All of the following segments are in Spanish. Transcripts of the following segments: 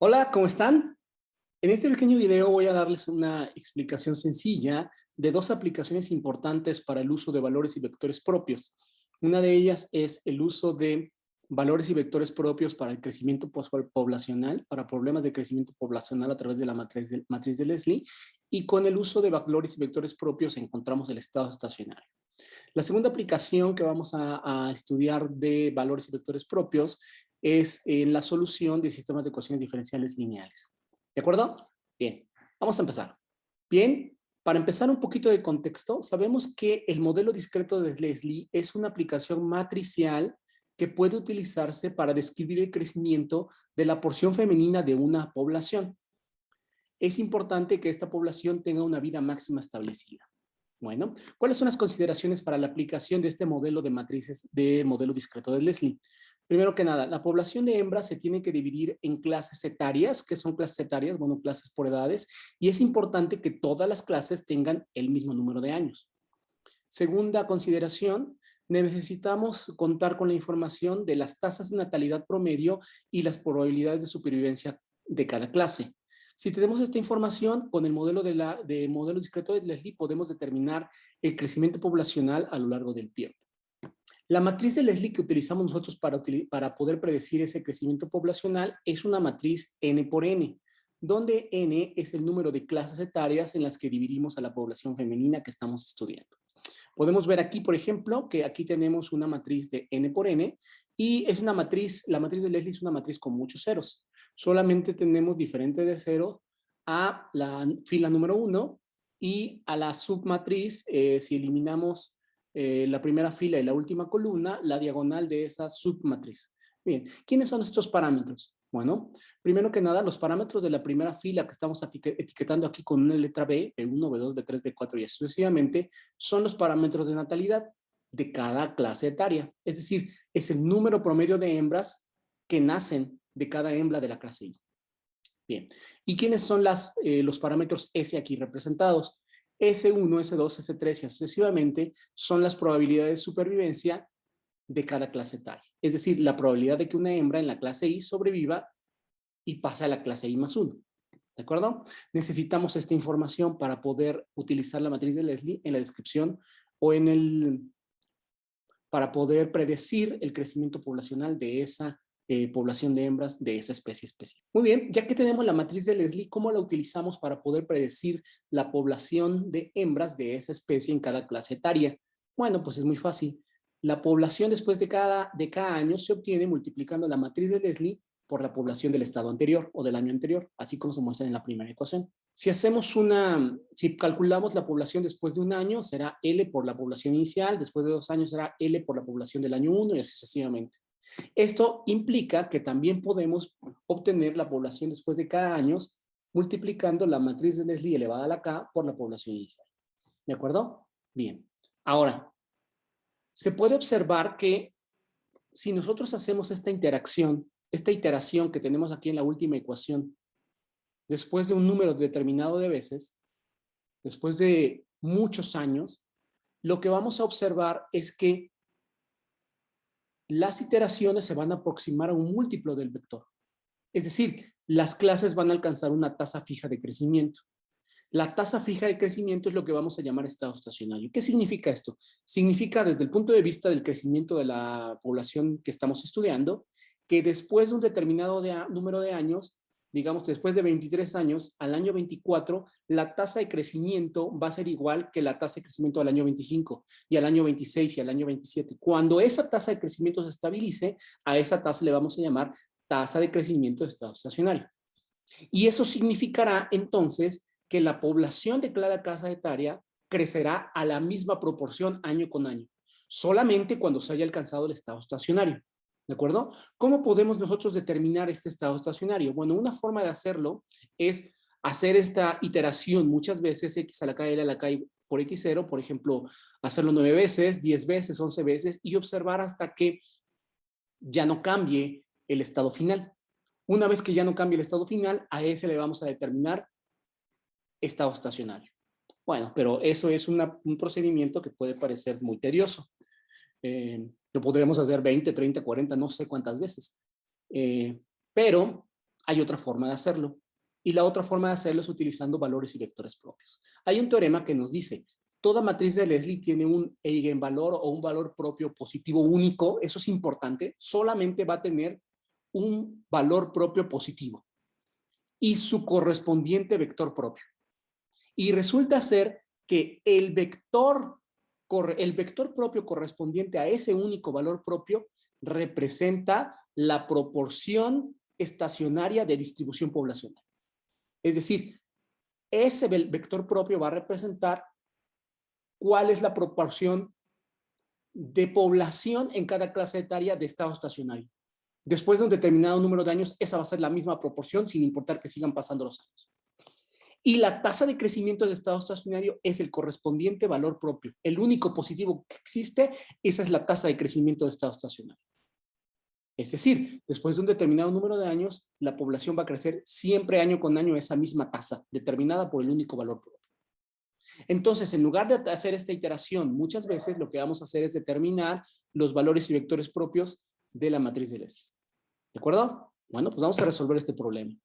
Hola, ¿cómo están? En este pequeño video voy a darles una explicación sencilla de dos aplicaciones importantes para el uso de valores y vectores propios. Una de ellas es el uso de valores y vectores propios para el crecimiento poblacional, para problemas de crecimiento poblacional a través de la matriz de Leslie, y con el uso de valores y vectores propios encontramos el estado estacionario. La segunda aplicación que vamos a estudiar de valores y vectores propios es en la solución de sistemas de ecuaciones diferenciales lineales. ¿De acuerdo? Bien, vamos a empezar. Bien, para empezar un poquito de contexto, sabemos que el modelo discreto de Leslie es una aplicación matricial que puede utilizarse para describir el crecimiento de la porción femenina de una población. Es importante que esta población tenga una vida máxima establecida. Bueno, ¿cuáles son las consideraciones para la aplicación de este modelo de matrices de modelo discreto de Leslie? Primero que nada, la población de hembras se tiene que dividir en clases etarias. ¿Qué son clases etarias? Bueno, clases por edades, y es importante que todas las clases tengan el mismo número de años. Segunda consideración, necesitamos contar con la información de las tasas de natalidad promedio y las probabilidades de supervivencia de cada clase. Si tenemos esta información, con el modelo de modelo discreto de Leslie podemos determinar el crecimiento poblacional a lo largo del tiempo. La matriz de Leslie que utilizamos nosotros para poder predecir ese crecimiento poblacional es una matriz N por N, donde N es el número de clases etarias en las que dividimos a la población femenina que estamos estudiando. Podemos ver aquí, por ejemplo, que aquí tenemos una matriz de N por N y es una matriz, la matriz de Leslie es una matriz con muchos ceros. Solamente tenemos diferente de cero a la fila número 1 y a la submatriz, si eliminamos la primera fila y la última columna, la diagonal de esa submatriz. Bien, ¿quiénes son estos parámetros? Bueno, primero que nada, los parámetros de la primera fila que estamos etiquetando aquí con una letra B, B1, B2, B3, B4 y así sucesivamente, son los parámetros de natalidad de cada clase etaria. Es decir, es el número promedio de hembras que nacen de cada hembra de la clase I. Bien, ¿y quiénes son los parámetros S aquí representados? S1, S2, S3 y así sucesivamente son las probabilidades de supervivencia de cada clase etaria. Es decir, la probabilidad de que una hembra en la clase I sobreviva y pase a la clase I más 1. ¿De acuerdo? Necesitamos esta información para poder utilizar la matriz de Leslie en la descripción o para poder predecir el crecimiento poblacional de esa población de hembras de esa especie específica. Muy bien, ya que tenemos la matriz de Leslie, ¿cómo la utilizamos para poder predecir la población de hembras de esa especie en cada clase etaria? Bueno, pues es muy fácil. La población después de cada año se obtiene multiplicando la matriz de Leslie por la población del estado anterior o del año anterior, así como se muestra en la primera ecuación. Si calculamos la población después de un año, será L por la población inicial, después de 2 años será L por la población del año 1 y así sucesivamente. Esto implica que también podemos obtener la población después de cada año multiplicando la matriz de Leslie elevada a la K por la población inicial. ¿De acuerdo? Bien. Ahora, se puede observar que si nosotros hacemos esta iteración que tenemos aquí en la última ecuación, después de un número determinado de veces, después de muchos años, lo que vamos a observar es que las iteraciones se van a aproximar a un múltiplo del vector. Es decir, las clases van a alcanzar una tasa fija de crecimiento. La tasa fija de crecimiento es lo que vamos a llamar estado estacionario. ¿Qué significa esto? Significa, desde el punto de vista del crecimiento de la población que estamos estudiando, que después de un determinado número de años, digamos después de 23 años, al año 24, la tasa de crecimiento va a ser igual que la tasa de crecimiento al año 25 y al año 26 y al año 27. Cuando esa tasa de crecimiento se estabilice, a esa tasa le vamos a llamar tasa de crecimiento de estado estacionario. Y eso significará entonces que la población de cada casa etaria crecerá a la misma proporción año con año, solamente cuando se haya alcanzado el estado estacionario. ¿De acuerdo? ¿Cómo podemos nosotros determinar este estado estacionario? Bueno, una forma de hacerlo es hacer esta iteración muchas veces, x a la k, l a la k por x0, por ejemplo, hacerlo 9 veces, 10 veces, 11 veces y observar hasta que ya no cambie el estado final. Una vez que ya no cambie el estado final, a ese le vamos a determinar estado estacionario. Bueno, pero eso es un procedimiento que puede parecer muy tedioso. Lo podremos hacer 20, 30, 40, no sé cuántas veces. Pero hay otra forma de hacerlo. Y la otra forma de hacerlo es utilizando valores y vectores propios. Hay un teorema que nos dice, toda matriz de Leslie tiene un eigenvalor o un valor propio positivo único, eso es importante, solamente va a tener un valor propio positivo y su correspondiente vector propio. Y resulta ser que el vector propio correspondiente a ese único valor propio representa la proporción estacionaria de distribución poblacional. Es decir, ese vector propio va a representar cuál es la proporción de población en cada clase etaria de estado estacionario. Después de un determinado número de años, esa va a ser la misma proporción sin importar que sigan pasando los años. Y la tasa de crecimiento del estado estacionario es el correspondiente valor propio. El único positivo que existe, esa es la tasa de crecimiento del estado estacionario. Es decir, después de un determinado número de años, la población va a crecer siempre año con año esa misma tasa, determinada por el único valor propio. Entonces, en lugar de hacer esta iteración, muchas veces lo que vamos a hacer es determinar los valores y vectores propios de la matriz de Leslie. ¿De acuerdo? Bueno, pues vamos a resolver este problema.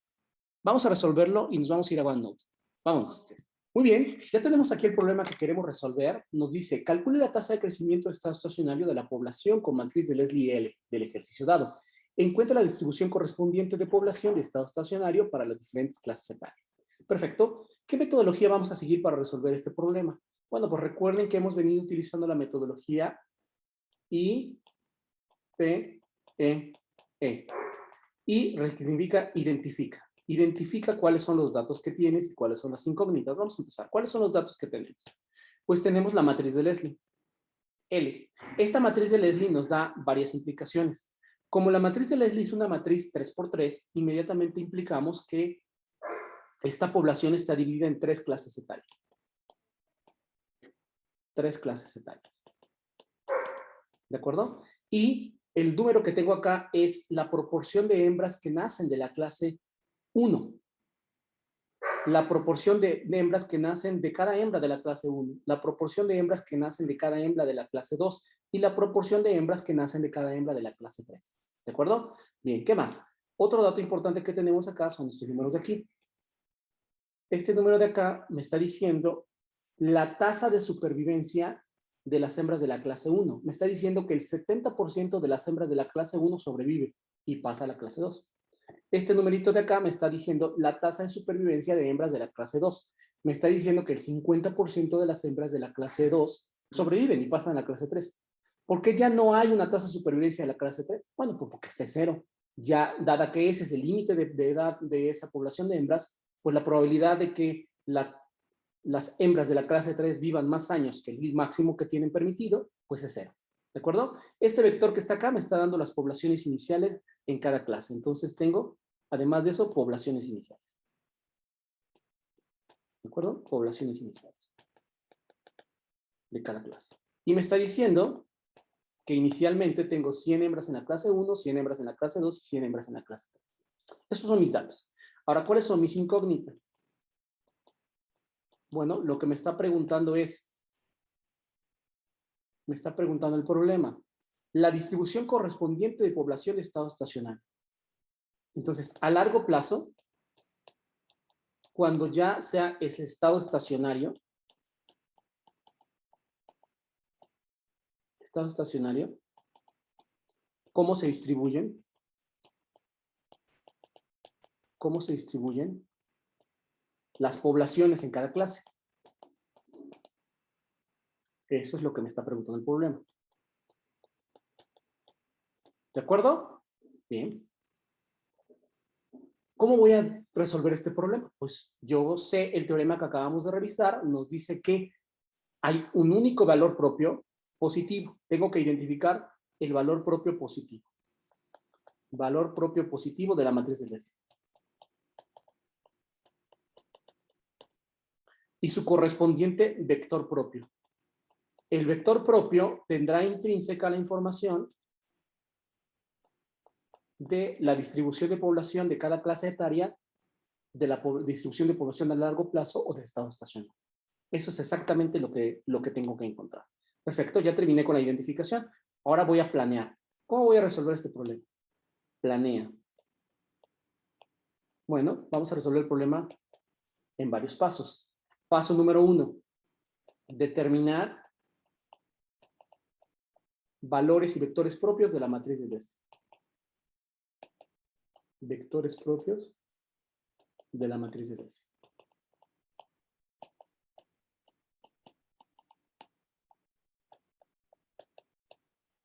Vamos a resolverlo y nos vamos a ir a OneNote. Vamos. Muy bien, ya tenemos aquí el problema que queremos resolver. Nos dice, calcule la tasa de crecimiento de estado estacionario de la población con matriz de Leslie L del ejercicio dado. Encuentra la distribución correspondiente de población de estado estacionario para las diferentes clases etarias. Perfecto. ¿Qué metodología vamos a seguir para resolver este problema? Bueno, pues recuerden que hemos venido utilizando la metodología I, P, E, E. Y significa identifica. Identifica cuáles son los datos que tienes y cuáles son las incógnitas. Vamos a empezar. ¿Cuáles son los datos que tenemos? Pues tenemos la matriz de Leslie, L. Esta matriz de Leslie nos da varias implicaciones. Como la matriz de Leslie es una matriz 3×3, inmediatamente implicamos que esta población está dividida en 3 clases etarias. 3 clases etarias. ¿De acuerdo? Y el número que tengo acá es la proporción de hembras que nacen de la clase 1. La proporción de hembras que nacen de cada hembra de la clase 1. La proporción de hembras que nacen de cada hembra de la clase 2. Y la proporción de hembras que nacen de cada hembra de la clase 3. ¿De acuerdo? Bien, ¿qué más? Otro dato importante que tenemos acá son estos números de aquí. Este número de acá me está diciendo la tasa de supervivencia de las hembras de la clase 1. Me está diciendo que el 70% de las hembras de la clase 1 sobrevive y pasa a la clase 2. Este numerito de acá me está diciendo la tasa de supervivencia de hembras de la clase 2. Me está diciendo que el 50% de las hembras de la clase 2 sobreviven y pasan a la clase 3. ¿Por qué ya no hay una tasa de supervivencia de la clase 3? Bueno, pues porque está en 0. Ya, dada que ese es el límite de edad de esa población de hembras, pues la probabilidad de que las hembras de la clase 3 vivan más años que el máximo que tienen permitido, pues es 0. ¿De acuerdo? Este vector que está acá me está dando las poblaciones iniciales en cada clase. Entonces tengo, además de eso, poblaciones iniciales. ¿De acuerdo? Poblaciones iniciales de cada clase. Y me está diciendo que inicialmente tengo 100 hembras en la clase 1, 100 hembras en la clase 2 y 100 hembras en la clase 3. Estos son mis datos. Ahora, ¿cuáles son mis incógnitas? Bueno, lo que me está preguntando es, me está preguntando el problema. La distribución correspondiente de población de estado estacionario. Entonces, a largo plazo, cuando ya sea ese estado estacionario, ¿cómo se distribuyen? ¿Cómo se distribuyen las poblaciones en cada clase? Eso es lo que me está preguntando el problema. ¿De acuerdo? Bien. ¿Cómo voy a resolver este problema? Pues yo sé el teorema que acabamos de revisar, nos dice que hay un único valor propio positivo. Tengo que identificar el valor propio positivo. Valor propio positivo de la matriz de Leslie. Y su correspondiente vector propio. El vector propio tendrá intrínseca la información de la distribución de población de cada clase etaria, de la distribución de población a largo plazo o de estado estacionario. Eso es exactamente lo que tengo que encontrar. Perfecto, ya terminé con la identificación. Ahora voy a planear. ¿Cómo voy a resolver este problema? Planea. Bueno, vamos a resolver el problema en varios pasos. Paso número 1, determinar valores y vectores propios de la matriz de Leslie. Vectores propios de la matriz de Leslie.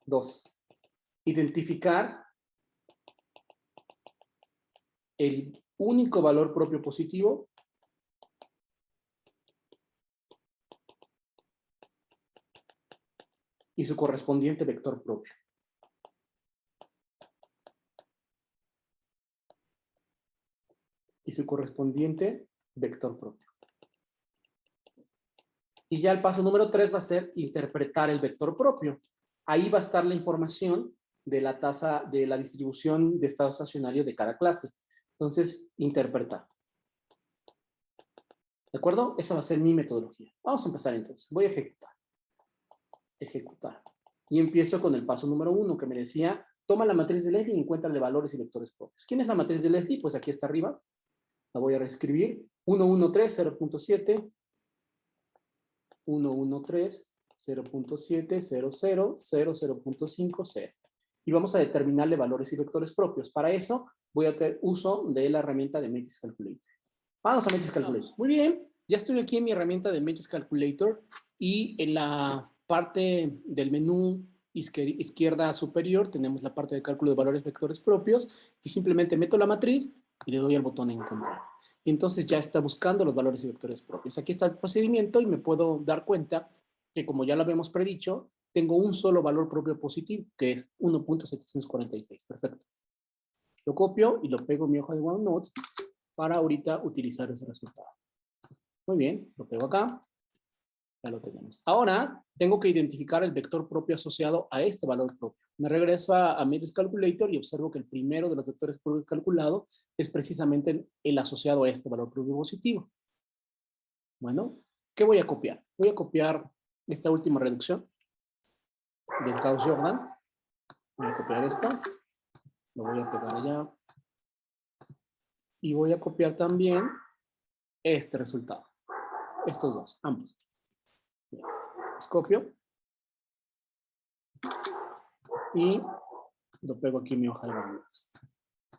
Dos, identificar el único valor propio positivo y su correspondiente vector propio. Y su correspondiente vector propio. Y ya el paso número 3 va a ser interpretar el vector propio. Ahí va a estar la información de la tasa de la distribución de estado estacionario de cada clase. Entonces, interpretar. ¿De acuerdo? Esa va a ser mi metodología. Vamos a empezar entonces. Voy a ejecutar. Ejecutar. Y empiezo con el paso número 1 que me decía, toma la matriz de Leslie y encuéntrale valores y vectores propios. ¿Quién es la matriz de Leslie? Pues aquí está arriba. La voy a reescribir. 113, 0.7. 113, 0.7, 00, 0.5, 0. Y vamos a determinarle valores y vectores propios. Para eso voy a hacer uso de la herramienta de Matrix Calculator. Vamos a Matrix Calculator. Muy bien, ya estoy aquí en mi herramienta de Matrix Calculator y en la parte del menú izquierda superior tenemos la parte de cálculo de valores vectores propios y simplemente meto la matriz y le doy al botón encontrar. Y entonces ya está buscando los valores y vectores propios. Aquí está el procedimiento y me puedo dar cuenta que, como ya lo habíamos predicho, tengo un solo valor propio positivo, que es 1.746. Perfecto. Lo copio y lo pego en mi hoja de OneNote para ahorita utilizar ese resultado. Muy bien, lo pego acá. Ya lo tenemos. Ahora tengo que identificar el vector propio asociado a este valor propio. Me regreso a Matrix Calculator y observo que el primero de los vectores propios calculado es precisamente el asociado a este valor propio positivo. Bueno, ¿qué voy a copiar? Voy a copiar esta última reducción del Gauss-Jordan. Voy a copiar esto. Lo voy a pegar allá. Y voy a copiar también este resultado. Estos dos, ambos. Los copio. Y lo pego aquí en mi hoja de OneNote.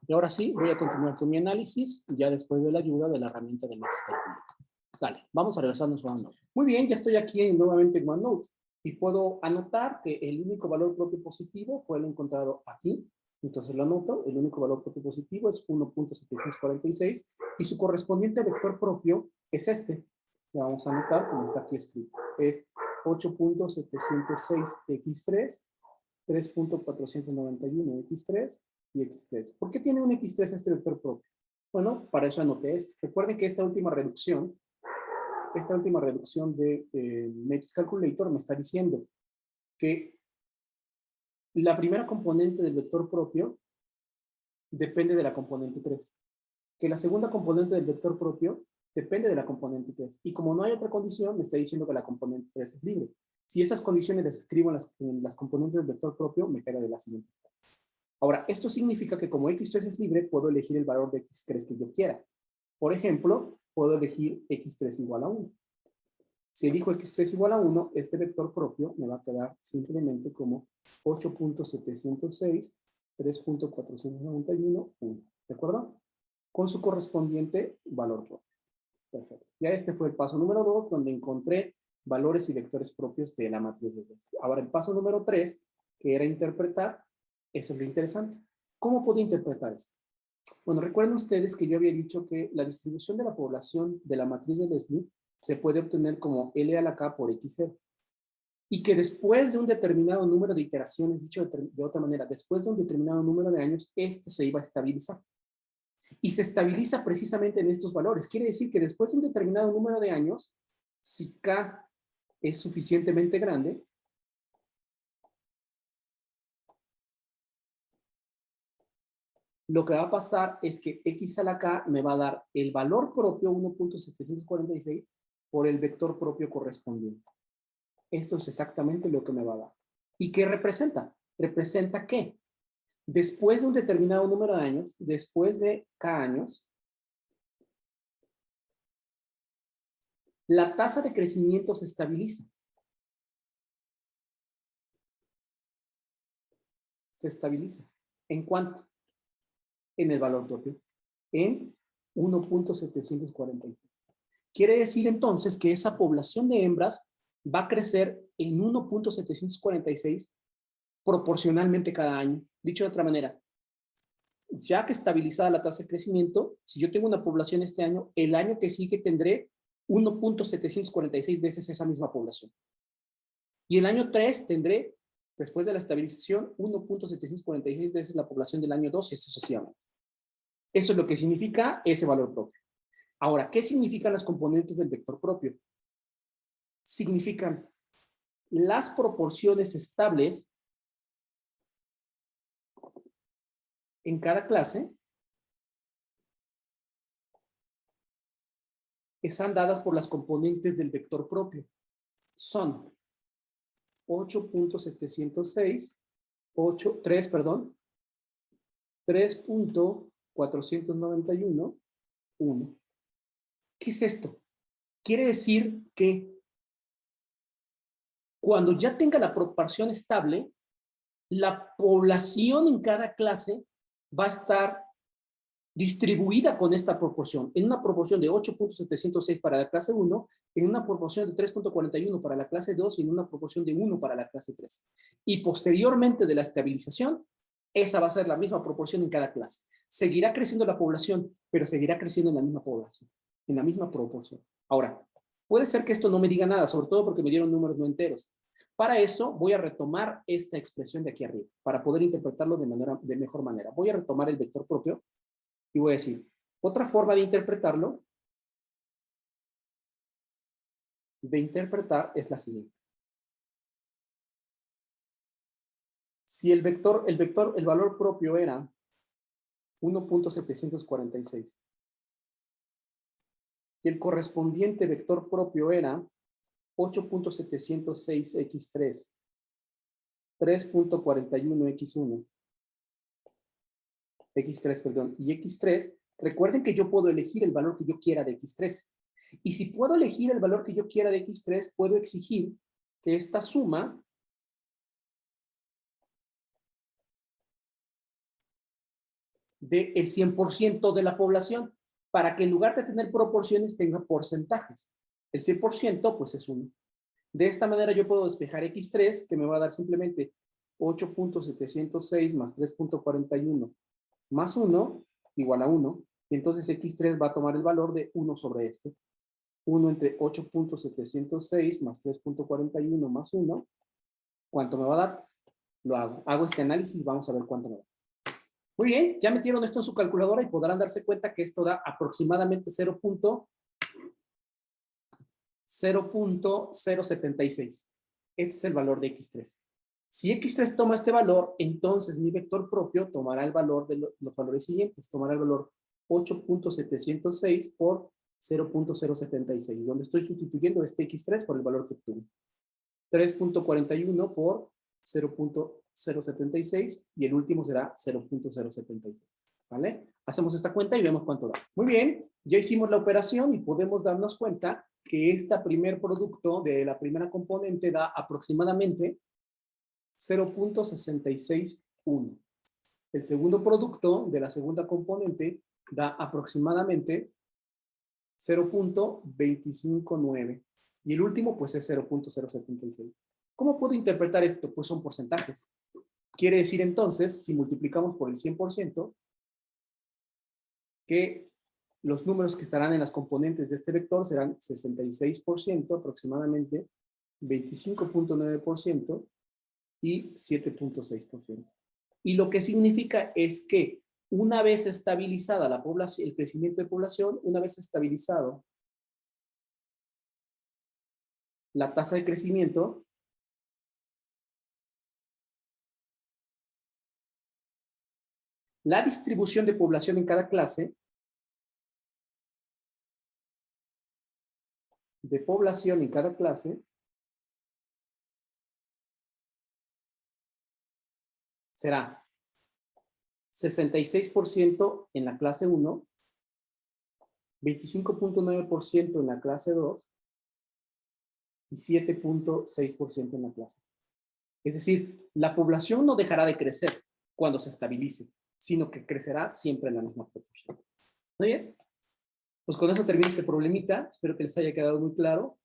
Y ahora sí, voy a continuar con mi análisis, ya después de la ayuda de la herramienta de Matrix Calculator. Sale, vamos a regresarnos a OneNote. Muy bien, ya estoy aquí nuevamente en OneNote y puedo anotar que el único valor propio positivo fue el encontrado aquí. Entonces lo anoto, el único valor propio positivo es 1.746 y su correspondiente vector propio es este. Le vamos a anotar como está aquí escrito. Es 8.706x3, 3.491x3 y x3. ¿Por qué tiene un x3 este vector propio? Bueno, para eso anoté esto. Recuerden que esta última reducción de Matrix Calculator me está diciendo que la primera componente del vector propio depende de la componente 3. Que la segunda componente del vector propio depende de la componente 3. Y como no hay otra condición, me está diciendo que la componente 3 es libre. Si esas condiciones las escribo en las componentes del vector propio, me queda de la siguiente forma. Ahora, esto significa que como x3 es libre, puedo elegir el valor de x3 que yo quiera. Por ejemplo, puedo elegir x3 igual a 1. Si elijo x3 igual a 1, este vector propio me va a quedar simplemente como 8.706, 3.491, 1. ¿De acuerdo? Con su correspondiente valor propio. Perfecto. Ya este fue el paso número 2, donde encontré valores y vectores propios de la matriz de Leslie. Ahora el paso número 3, que era interpretar, eso es lo interesante. ¿Cómo puedo interpretar esto? Bueno, recuerden ustedes que yo había dicho que la distribución de la población de la matriz de Leslie se puede obtener como L a la K por X0. Y que después de un determinado número de iteraciones, dicho de otra manera, después de un determinado número de años, esto se iba a estabilizar. Y se estabiliza precisamente en estos valores. Quiere decir que después de un determinado número de años, si K es suficientemente grande, lo que va a pasar es que X a la K me va a dar el valor propio 1.746 por el vector propio correspondiente. Esto es exactamente lo que me va a dar. ¿Y qué representa? Representa que después de un determinado número de años, después de K años, la tasa de crecimiento se estabiliza. Se estabiliza. ¿En cuánto? En el valor propio. En 1.746. Quiere decir entonces que esa población de hembras va a crecer en 1.746 proporcionalmente cada año. Dicho de otra manera, ya que estabilizada la tasa de crecimiento, si yo tengo una población este año, el año que sigue tendré 1.746 veces esa misma población. Y el año 3 tendré, después de la estabilización, 1.746 veces la población del año 2 y así sucesivamente. Eso es lo que significa ese valor propio. Ahora, ¿qué significan las componentes del vector propio? Significan las proporciones estables en cada clase están dadas por las componentes del vector propio. Son 8.706, 3.491, 1. ¿Qué es esto? Quiere decir que cuando ya tenga la proporción estable, la población en cada clase va a estar distribuida con esta proporción, en una proporción de 8.706 para la clase 1, en una proporción de 3.41 para la clase 2 y en una proporción de 1 para la clase 3. Y posteriormente de la estabilización, esa va a ser la misma proporción en cada clase. Seguirá creciendo la población, pero seguirá creciendo en la misma población, en la misma proporción. Ahora, puede ser que esto no me diga nada, sobre todo porque me dieron números no enteros. Para eso voy a retomar esta expresión de aquí arriba, para poder interpretarlo de mejor manera. Voy a retomar el vector propio y voy a decir, otra forma de interpretarlo, es la siguiente. Si el valor propio era 1.746 y el correspondiente vector propio era 8.706x3, 3.41x1, x3, perdón, y x3, recuerden que yo puedo elegir el valor que yo quiera de x3. Y si puedo elegir el valor que yo quiera de x3, puedo exigir que esta suma dé el 100% de la población, para que en lugar de tener proporciones tenga porcentajes. El 100% pues es 1. De esta manera yo puedo despejar x3, que me va a dar simplemente 8.706 más 3.41 más 1 igual a 1. Y entonces x3 va a tomar el valor de 1 sobre este. 1 entre 8.706 más 3.41 más 1. ¿Cuánto me va a dar? Lo hago. Hago este análisis y vamos a ver cuánto me da. Muy bien, ya metieron esto en su calculadora y podrán darse cuenta que esto da aproximadamente 0.076. Este es el valor de x3. Si x3 toma este valor, entonces mi vector propio tomará el valor de los valores siguientes. Tomará el valor 8.706 por 0.076, donde estoy sustituyendo este x3 por el valor que obtuve. 3.41 por 0.076 y el último será 0.076. ¿Vale? Hacemos esta cuenta y vemos cuánto da. Muy bien, ya hicimos la operación y podemos darnos cuenta que este primer producto de la primera componente da aproximadamente 0.661. El segundo producto de la segunda componente da aproximadamente 0.259. Y el último, pues, es 0.076. ¿Cómo puedo interpretar esto? Pues son porcentajes. Quiere decir entonces, si multiplicamos por el 100%, que los números que estarán en las componentes de este vector serán 66% aproximadamente, 25.9% y 7.6%. Y lo que significa es que una vez estabilizada la población, el crecimiento de población, una vez estabilizado la tasa de crecimiento, la distribución de población en cada clase, será 66% en la clase 1, 25.9% en la clase 2 y 7.6% en la clase. Es decir, la población no dejará de crecer cuando se estabilice, sino que crecerá siempre en la misma proporción. ¿Muy bien? Pues con eso termino este problemita. Espero que les haya quedado muy claro.